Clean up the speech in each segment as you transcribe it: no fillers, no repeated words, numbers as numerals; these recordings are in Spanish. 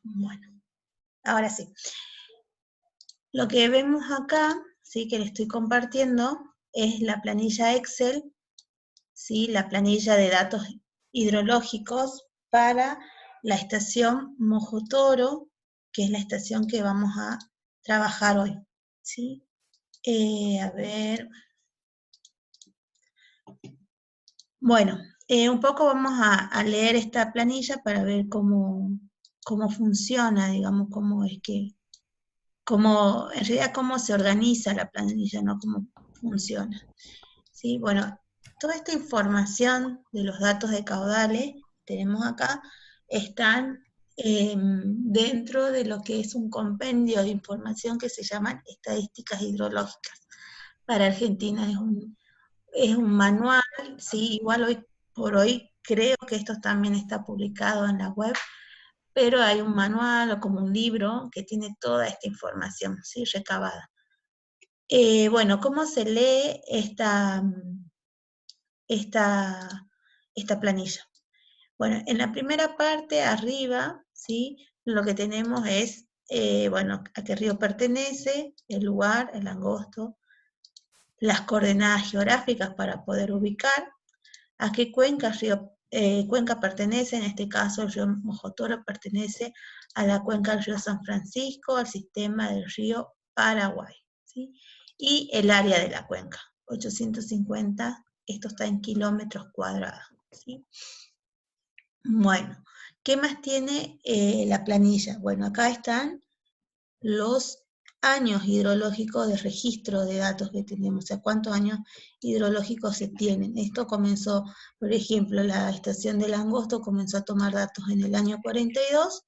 Bueno, ahora sí. Lo que vemos acá, ¿sí? Que le estoy compartiendo, es la planilla Excel, ¿sí? La planilla de datos hidrológicos para la estación Mojotoro, que es la estación que vamos a trabajar hoy, ¿sí? A ver. Bueno, un poco vamos a leer esta planilla para ver cómo funciona, digamos, en realidad cómo se organiza la planilla, no cómo funciona. ¿Sí? Bueno, toda esta información de los datos de caudales que tenemos acá están dentro de lo que es un compendio de información que se llaman estadísticas hidrológicas. Para Argentina es un manual, sí, igual hoy por hoy creo que esto también está publicado en la web, pero hay un manual o como un libro que tiene toda esta información, ¿sí? Recabada. Bueno, ¿cómo se lee esta planilla? Bueno, en la primera parte, arriba, ¿sí? Lo que tenemos es, bueno, a qué río pertenece, el lugar, el angosto, las coordenadas geográficas para poder ubicar, a qué cuenca pertenece, en este caso el río Mojotoro pertenece a la cuenca del río San Francisco, al sistema del río Paraguay, ¿sí? Y el área de la cuenca, 850, esto está en kilómetros cuadrados, ¿sí? Bueno, ¿qué más tiene la planilla? Bueno, acá están los años hidrológicos de registro de datos que tenemos, o sea, cuántos años hidrológicos se tienen. Esto comenzó, por ejemplo, la estación del Angosto comenzó a tomar datos en el año 42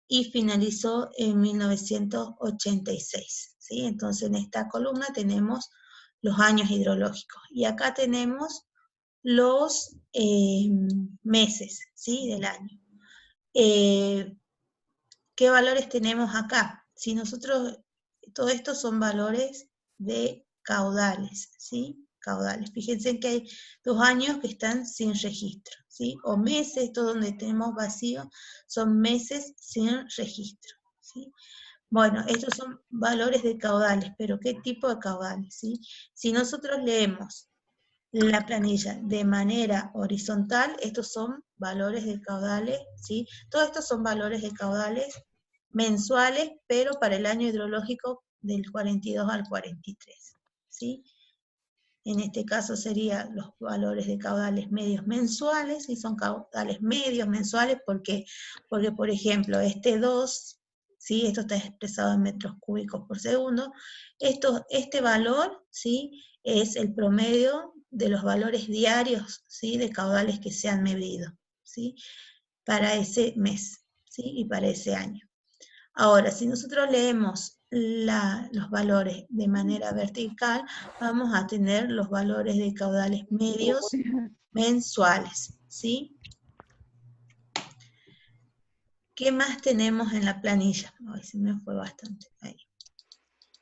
y finalizó en 1986, ¿sí? Entonces en esta columna tenemos los años hidrológicos, y acá tenemos los meses, ¿sí? Del año. ¿Qué valores tenemos acá? Si nosotros, todo esto son valores de caudales, ¿sí? Caudales. Fíjense que hay 2 años que están sin registro, ¿sí? O meses, esto donde tenemos vacío, son meses sin registro, ¿sí? Bueno, estos son valores de caudales, pero ¿qué tipo de caudales, sí? Si nosotros leemos la planilla de manera horizontal, estos son valores de caudales, ¿sí? Todos estos son valores de caudales mensuales, pero para el año hidrológico del 42 al 43, ¿sí? En este caso serían los valores de caudales medios mensuales, y son caudales medios mensuales porque, por ejemplo, este 2, ¿sí? Esto está expresado en metros cúbicos por segundo, este valor, ¿sí? Es el promedio de los valores diarios, ¿sí? De caudales que se han medido, ¿sí? Para ese mes, ¿sí? Y para ese año. Ahora, si nosotros leemos los valores de manera vertical, vamos a tener los valores de caudales medios mensuales, ¿sí? ¿Qué más tenemos en la planilla? Ay, se me fue bastante. Ahí.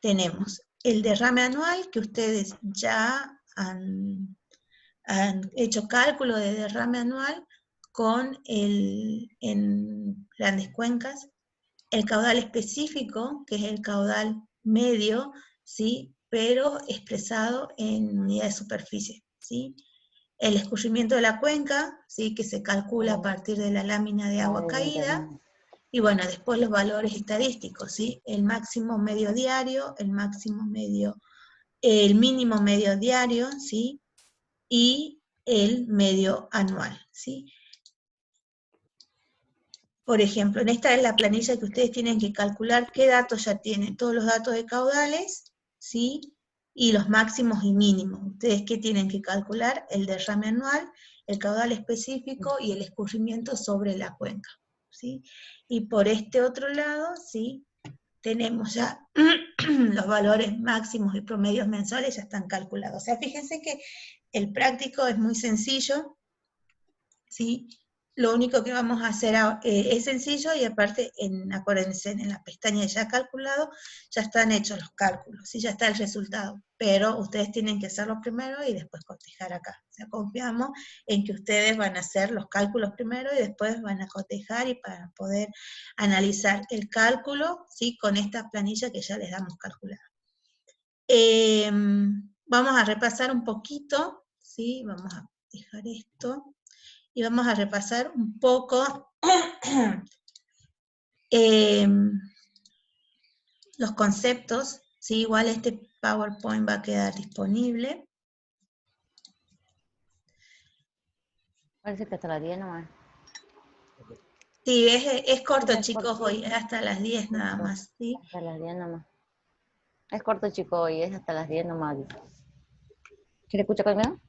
Tenemos el derrame anual, que ustedes ya han hecho cálculo de derrame anual en grandes cuencas. El caudal específico, que es el caudal medio, ¿sí? Pero expresado en unidad de superficie, ¿sí? El escurrimiento de la cuenca, ¿sí? Que se calcula a partir de la lámina de agua caída, y bueno, después los valores estadísticos, ¿sí? El máximo medio diario, el mínimo medio diario, ¿sí? Y el medio anual, ¿sí? Por ejemplo, en esta es la planilla que ustedes tienen que calcular qué datos ya tienen, todos los datos de caudales, ¿sí? Y los máximos y mínimos. Ustedes qué tienen que calcular: el derrame anual, el caudal específico y el escurrimiento sobre la cuenca, ¿sí? Y por este otro lado, ¿sí? Tenemos ya los valores máximos y promedios mensuales ya están calculados. O sea, fíjense que el práctico es muy sencillo, ¿sí? lo único que vamos a hacer es sencillo y aparte, acuérdense, en la pestaña ya calculado, ya están hechos los cálculos, ¿sí? Ya está el resultado, pero ustedes tienen que hacerlo primero y después cotejar acá. O sea, confiamos en que ustedes van a hacer los cálculos primero y después van a cotejar y para poder analizar el cálculo, ¿sí? Con esta planilla que ya les damos calculada. Vamos a repasar un poquito, ¿sí? Vamos a dejar esto. Y vamos a repasar un poco los conceptos, ¿sí? Igual este PowerPoint va a quedar disponible. Parece que hasta las 10 nomás. Sí, es corto, Es chicos, corto. hoy, es hasta las 10 nada más, ¿sí? Hasta las 10 nomás. Es corto, chico, hoy es hasta las 10 nomás. ¿Quiere escuchar conmigo?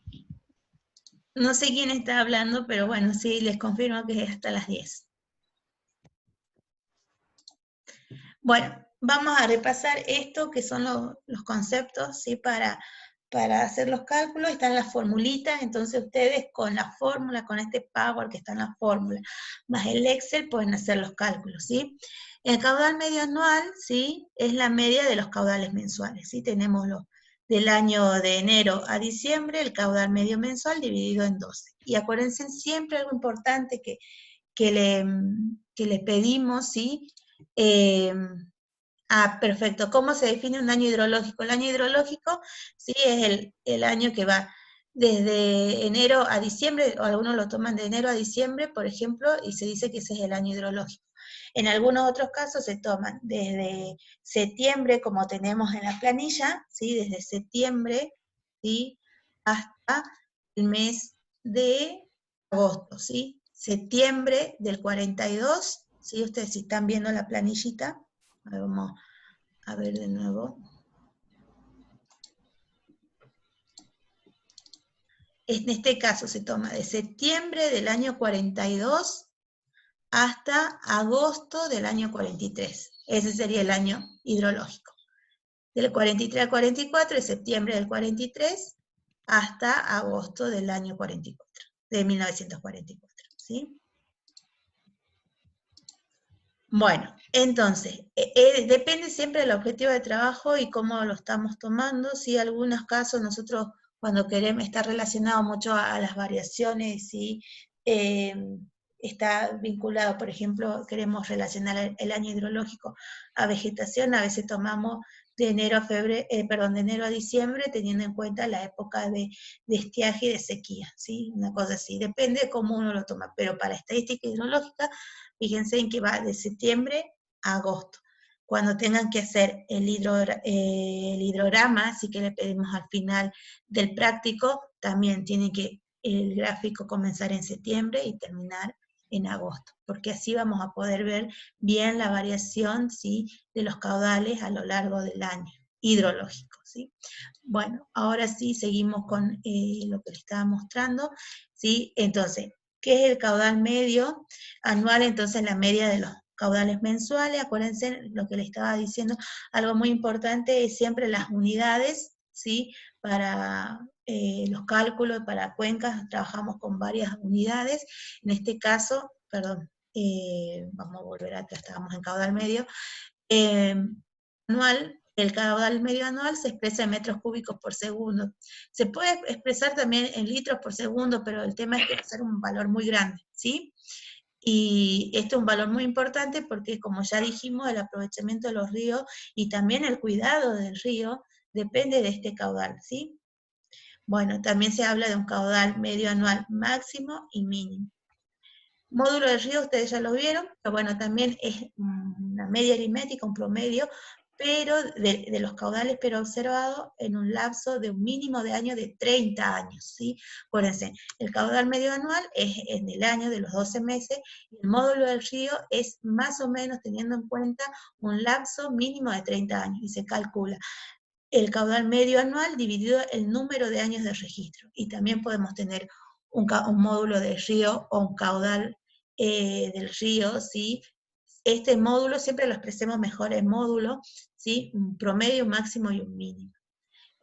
No sé quién está hablando, pero bueno, sí, les confirmo que es hasta las 10. Bueno, vamos a repasar esto que son los conceptos, ¿sí? Para hacer los cálculos, están las formulitas, entonces ustedes con la fórmula, con este Power que está en la fórmula, más el Excel, pueden hacer los cálculos, ¿sí? El caudal medio anual, ¿sí? Es la media de los caudales mensuales, ¿sí? Tenemos del año de enero a diciembre, el caudal medio mensual dividido en 12. Y acuérdense siempre algo importante que le pedimos, ¿sí? Perfecto. ¿Cómo se define un año hidrológico? El año hidrológico, sí, es el año que va desde enero a diciembre, o algunos lo toman de enero a diciembre, por ejemplo, y se dice que ese es el año hidrológico. En algunos otros casos se toman desde septiembre, como tenemos en la planilla, ¿sí? Desde septiembre, ¿sí? Hasta el mes de agosto, ¿sí? Septiembre del 42, ¿sí? Ustedes si están viendo la planillita, vamos a ver de nuevo. En este caso se toma de septiembre del año 42 hasta agosto del año 43. Ese sería el año hidrológico. Del 43 al 44, de septiembre del 43 hasta agosto del año 44, de 1944, ¿sí? Bueno, entonces, depende siempre del objetivo de trabajo y cómo lo estamos tomando. Sí, en algunos casos nosotros cuando queremos, está relacionado mucho a las variaciones, ¿sí? Está vinculado, por ejemplo, queremos relacionar el año hidrológico a vegetación, a veces tomamos de enero a de enero a diciembre, teniendo en cuenta la época de estiaje y de sequía, ¿sí? Una cosa así, depende de cómo uno lo toma, pero para estadística hidrológica, fíjense en que va de septiembre a agosto. Cuando tengan que hacer el hidrograma, así que le pedimos al final del práctico, también tiene que el gráfico comenzar en septiembre y terminar en agosto, porque así vamos a poder ver bien la variación, ¿sí? De los caudales a lo largo del año hidrológico, ¿sí? Bueno, ahora sí seguimos con lo que les estaba mostrando, ¿sí? Entonces, ¿qué es el caudal medio anual? Entonces, la media de los caudales mensuales. Acuérdense lo que les estaba diciendo, algo muy importante es siempre las unidades, ¿sí? Para los cálculos, para cuencas, trabajamos con varias unidades. En este caso, perdón, vamos a volver atrás, estábamos en caudal medio. Anual, el caudal medio anual se expresa en metros cúbicos por segundo. Se puede expresar también en litros por segundo, pero el tema es que va a ser un valor muy grande, ¿sí? Y este es un valor muy importante porque, como ya dijimos, el aprovechamiento de los ríos y también el cuidado del río depende de este caudal, ¿sí? Bueno, también se habla de un caudal medio anual máximo y mínimo. Módulo de río, ustedes ya lo vieron, pero bueno, también es una media aritmética, un promedio, pero de los caudales, pero observado en un lapso de un mínimo de años de 30 años, ¿sí? Acuérdense, el caudal medio anual es en el año de los 12 meses, y el módulo del río es más o menos teniendo en cuenta un lapso mínimo de 30 años, y se calcula el caudal medio anual dividido el número de años de registro, y también podemos tener un módulo de río o un caudal del río, ¿sí? Este módulo siempre lo expresemos mejor en módulo, ¿sí? Un promedio, un máximo y un mínimo.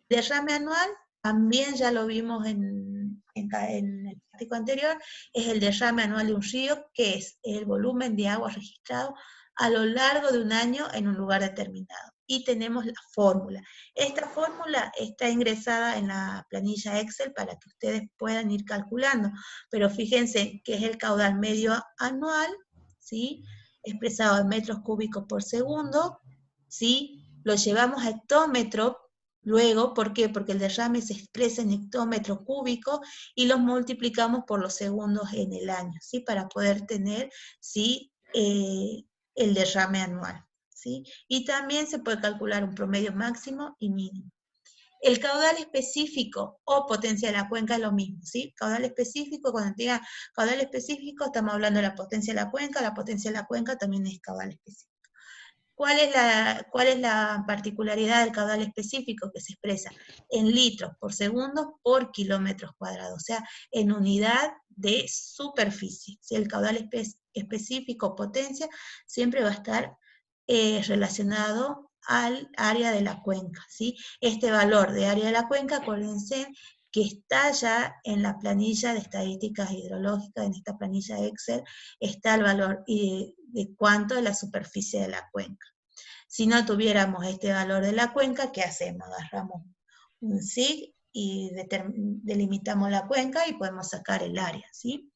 Derrame anual, también ya lo vimos en el gráfico anterior, es el derrame anual de un río, que es el volumen de agua registrado a lo largo de un año en un lugar determinado. Y tenemos la fórmula. Esta fórmula está ingresada en la planilla Excel para que ustedes puedan ir calculando, pero fíjense que es el caudal medio anual, ¿sí?, expresado en metros cúbicos por segundo, ¿sí?, lo llevamos a hectómetro. Luego, ¿por qué? Porque el derrame se expresa en hectómetros cúbicos y los multiplicamos por los segundos en el año, ¿sí? Para poder tener, ¿sí?, el derrame anual, ¿sí? Y también se puede calcular un promedio máximo y mínimo. El caudal específico o potencia de la cuenca es lo mismo, ¿sí? Caudal específico, cuando diga caudal específico, estamos hablando de la potencia de la potencia de la cuenca también es caudal específico. ¿Cuál es la particularidad del caudal específico? Que se expresa en litros por segundo por kilómetros cuadrados, o sea, en unidad de superficie. ¿Sí? El caudal específico, potencia, siempre va a estar relacionado al área de la cuenca, ¿sí? Este valor de área de la cuenca, acuérdense que está ya en la planilla de estadísticas hidrológicas, en esta planilla Excel, está el valor de cuánto es la superficie de la cuenca. Si no tuviéramos este valor de la cuenca, ¿qué hacemos? Agarramos un SIG y delimitamos la cuenca y podemos sacar el área, ¿sí?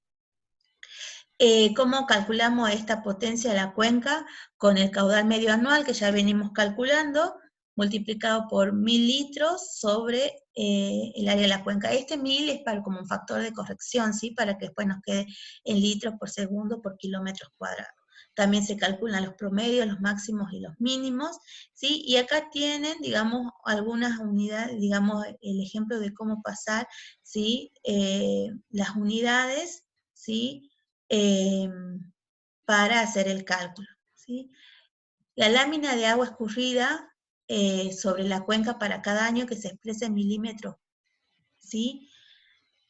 ¿Cómo calculamos esta potencia de la cuenca? Con el caudal medio anual, que ya venimos calculando, multiplicado por 1000 litros sobre el área de la cuenca. Este 1000 es como un factor de corrección, ¿sí? Para que después nos quede en litros por segundo por kilómetros cuadrados. También se calculan los promedios, los máximos y los mínimos, ¿sí? Y acá tienen, digamos, algunas unidades, digamos, el ejemplo de cómo pasar, ¿sí? Las unidades, ¿sí? Para hacer el cálculo, ¿sí? La lámina de agua escurrida sobre la cuenca para cada año, que se expresa en milímetros, ¿sí?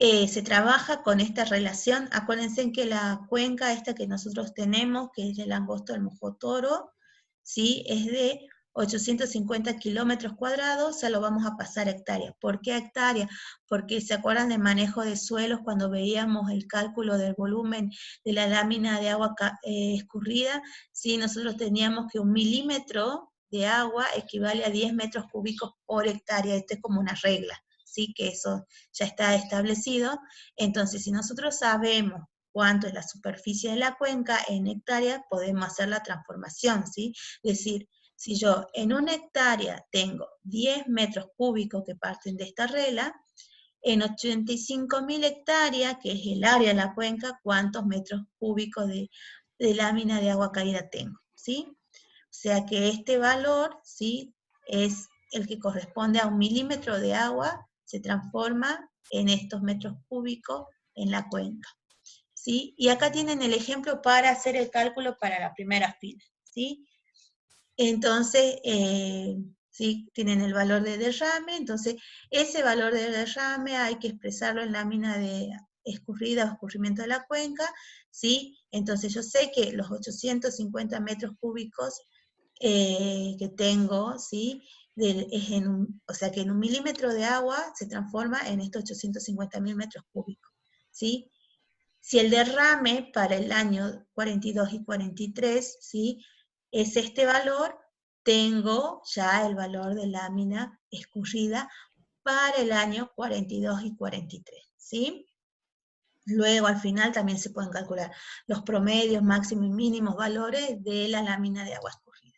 Se trabaja con esta relación. Acuérdense que la cuenca esta que nosotros tenemos, que es el angosto del Mojotoro, ¿sí?, es de 850 kilómetros cuadrados, se lo vamos a pasar a hectáreas. ¿Por qué a hectáreas? Porque se acuerdan de manejo de suelos cuando veíamos el cálculo del volumen de la lámina de agua escurrida, ¿sí? Nosotros teníamos que 1 milímetro de agua equivale a 10 metros cúbicos por hectárea. Esto es como una regla, ¿sí? Que eso ya está establecido. Entonces, si nosotros sabemos cuánto es la superficie de la cuenca en hectáreas, podemos hacer la transformación, ¿sí? Es decir, si yo en una hectárea tengo 10 metros cúbicos que parten de esta regla, en 85.000 hectáreas, que es el área de la cuenca, ¿cuántos metros cúbicos de lámina de agua caída tengo? ¿Sí? O sea que este valor, ¿sí?, es el que corresponde a 1 milímetro de agua, se transforma en estos metros cúbicos en la cuenca, ¿sí? Y acá tienen el ejemplo para hacer el cálculo para la primera fila, ¿sí? Entonces, ¿sí?, tienen el valor de derrame. Entonces ese valor de derrame hay que expresarlo en lámina de escurrida o escurrimiento de la cuenca, ¿sí? Entonces yo sé que los 850 metros cúbicos que tengo, ¿sí?, o sea que en 1 milímetro de agua se transforma en estos 850.000 metros cúbicos, ¿sí? Si el derrame para el año 42 y 43, ¿sí?, es este valor, tengo ya el valor de lámina escurrida para el año 42 y 43, ¿sí? Luego, al final, también se pueden calcular los promedios, máximos y mínimos valores de la lámina de agua escurrida.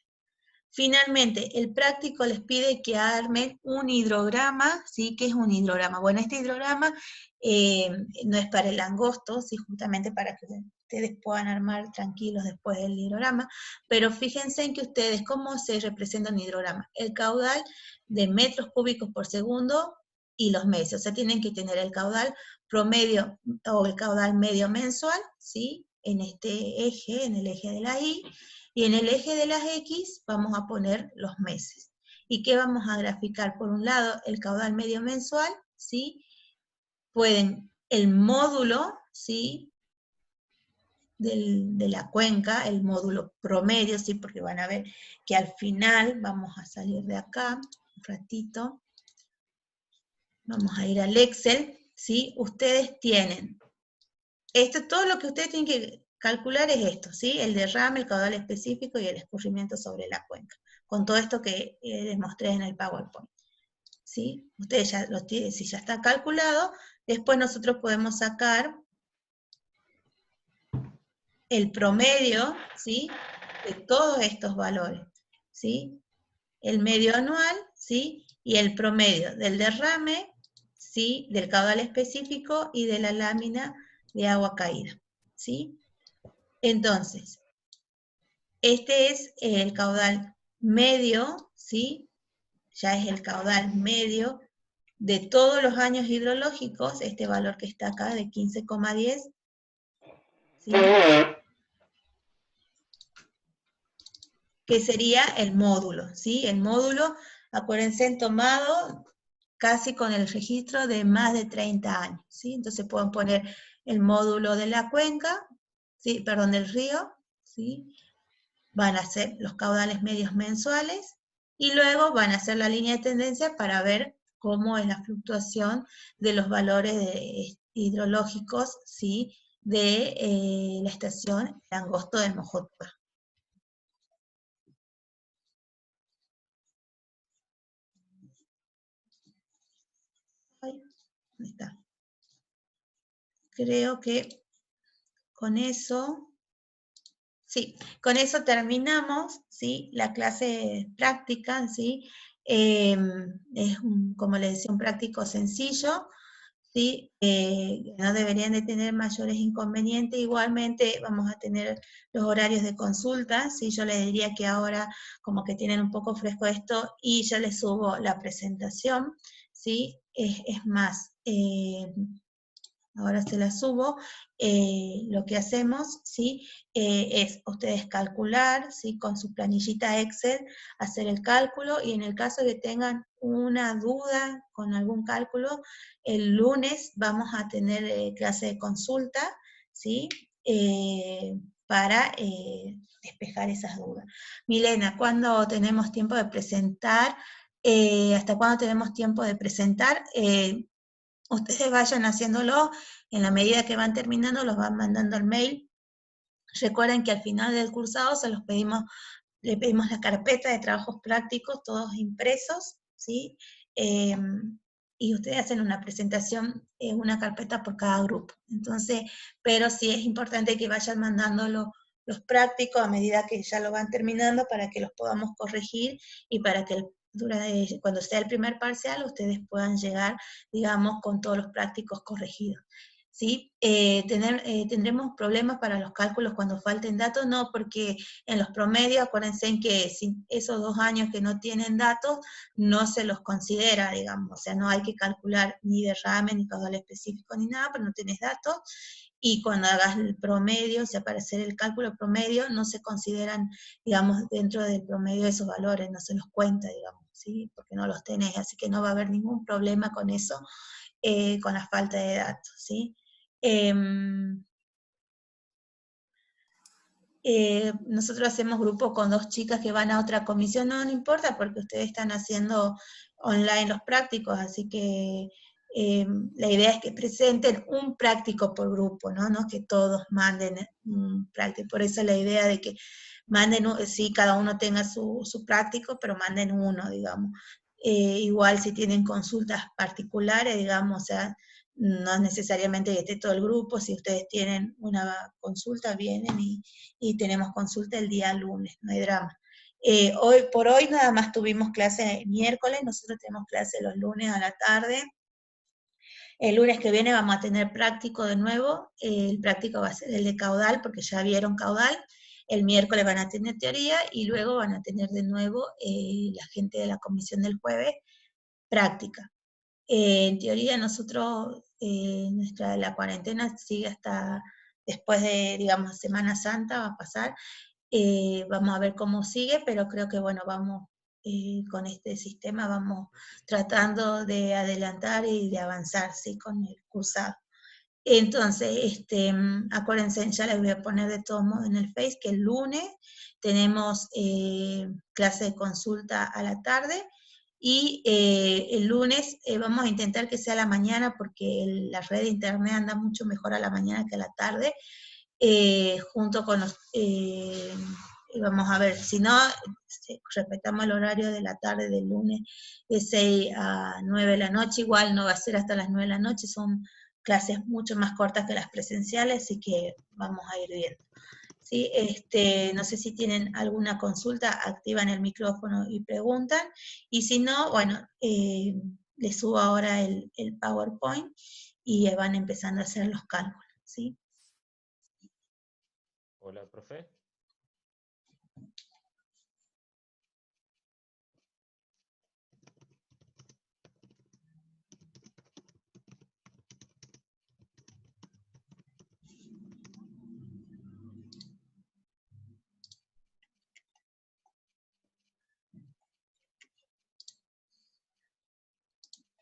Finalmente, el práctico les pide que armen un hidrograma, ¿sí? ¿Qué es un hidrograma? Bueno, este hidrograma no es para el angosto, ¿sí?, justamente para que ustedes puedan armar tranquilos después del hidrograma, pero fíjense en que ustedes, ¿cómo se representa un hidrograma? El caudal de metros cúbicos por segundo y los meses, o sea, tienen que tener el caudal promedio o el caudal medio mensual, ¿sí?, en este eje, en el eje de la Y, y en el eje de las X vamos a poner los meses. ¿Y qué vamos a graficar? Por un lado, el caudal medio mensual, ¿sí? Pueden el módulo, ¿sí?, de la cuenca, el módulo promedio, ¿sí?, porque van a ver que al final, vamos a salir de acá un ratito, vamos a ir al Excel, ¿sí? Ustedes tienen Esto, todo lo que ustedes tienen que calcular es esto, ¿sí? El derrame, el caudal específico y el escurrimiento sobre la cuenca. Con todo esto que les mostré en el PowerPoint. ¿Sí? Ustedes ya lo tienen, si ya está calculado, después nosotros podemos sacar el promedio, ¿sí? De todos estos valores, ¿sí? El medio anual, ¿sí? Y el promedio del derrame, ¿sí? Del caudal específico y de la lámina de agua caída, ¿sí? Entonces, este es el caudal medio, ¿sí? Ya es el caudal medio de todos los años hidrológicos, este valor que está acá de 15,10, ¿sí? Que sería el módulo, ¿sí? El módulo, acuérdense, tomado casi con el registro de más de 30 años, ¿sí? Entonces pueden poner el módulo de la cuenca, ¿sí? Perdón, del río, ¿sí? Van a ser los caudales medios mensuales y luego van a hacer la línea de tendencia para ver cómo es la fluctuación de los valores hidrológicos, ¿sí? De la estación de Angosto del Mojotora. ¿Dónde está? Creo que con eso, sí, con eso terminamos, ¿sí? La clase práctica, ¿sí? Es, como les decía, un práctico sencillo, ¿sí? No deberían de tener mayores inconvenientes. Igualmente vamos a tener los horarios de consulta, ¿sí? Yo les diría que ahora como que tienen un poco fresco esto y ya les subo la presentación, ¿sí? Es más, ahora se la subo, lo que hacemos, ¿sí? Es ustedes calcular, ¿sí? Con su planillita Excel, hacer el cálculo, y en el caso de que tengan una duda con algún cálculo, el lunes vamos a tener clase de consulta, ¿sí? Para despejar esas dudas. Milena, ¿cuándo tenemos tiempo de presentar? ¿Hasta cuándo tenemos tiempo de presentar? Ustedes vayan haciéndolo, en la medida que van terminando, los van mandando al mail. Recuerden que al final del cursado se los pedimos, le pedimos la carpeta de trabajos prácticos, todos impresos, ¿sí? Y ustedes hacen una presentación en una carpeta por cada grupo. Entonces, pero sí es importante que vayan mandándolo los prácticos a medida que ya lo van terminando para que los podamos corregir y para que cuando sea el primer parcial ustedes puedan llegar, digamos, con todos los prácticos corregidos. ¿Sí? ¿Tendremos problemas para los cálculos cuando falten datos? No, porque en los promedios, acuérdense en que esos 2 años que no tienen datos, no se los considera, digamos, o sea, no hay que calcular ni derrame, ni caudal específico, ni nada, pero no tienes datos, y cuando hagas el promedio, o sea, para hacer el cálculo promedio, no se consideran, digamos, dentro del promedio de esos valores, no se los cuenta, digamos, ¿sí? Porque no los tenés, así que no va a haber ningún problema con eso, con la falta de datos, ¿sí? Nosotros hacemos grupo con 2 chicas que van a otra comisión, no importa porque ustedes están haciendo online los prácticos, así que la idea es que presenten un práctico por grupo, no que todos manden un práctico, por eso la idea de que manden, sí, cada uno tenga su práctico, pero manden uno, digamos. Igual si tienen consultas particulares, digamos, o sea, no es necesariamente que esté todo el grupo, si ustedes tienen una consulta, vienen y tenemos consulta el día lunes, no hay drama. Hoy por hoy nada más tuvimos clase miércoles, nosotros tenemos clase los lunes a la tarde. El lunes que viene vamos a tener práctico de nuevo, el práctico va a ser el de caudal, porque ya vieron caudal. El miércoles van a tener teoría y luego van a tener de nuevo la gente de la comisión del jueves práctica. En teoría nosotros, la cuarentena sigue hasta después de, digamos, Semana Santa, va a pasar. Vamos a ver cómo sigue, pero creo que, bueno, vamos, con este sistema vamos tratando de adelantar y de avanzar, ¿sí? Con el cursado. Entonces, acuérdense, ya les voy a poner de todos modos en el Face que el lunes tenemos clase de consulta a la tarde, Y el lunes vamos a intentar que sea a la mañana, porque la red de internet anda mucho mejor a la mañana que a la tarde, junto con los... vamos a ver, si no, respetamos el horario de la tarde del lunes de 6 a 9 de la noche, igual no va a ser hasta las 9 de la noche, son clases mucho más cortas que las presenciales, así que vamos a ir viendo. ¿Sí? No sé si tienen alguna consulta, activan el micrófono y preguntan, y si no, bueno, les subo ahora el PowerPoint y van empezando a hacer los cálculos, ¿sí? Hola, profe.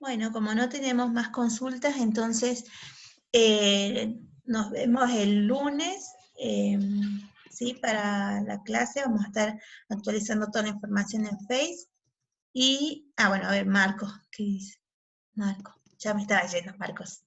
Bueno, como no tenemos más consultas, entonces nos vemos el lunes, ¿sí? Para la clase vamos a estar actualizando toda la información en Face. Y, bueno, a ver, Marcos, ¿qué dice? Marcos, ya me estaba yendo, Marcos.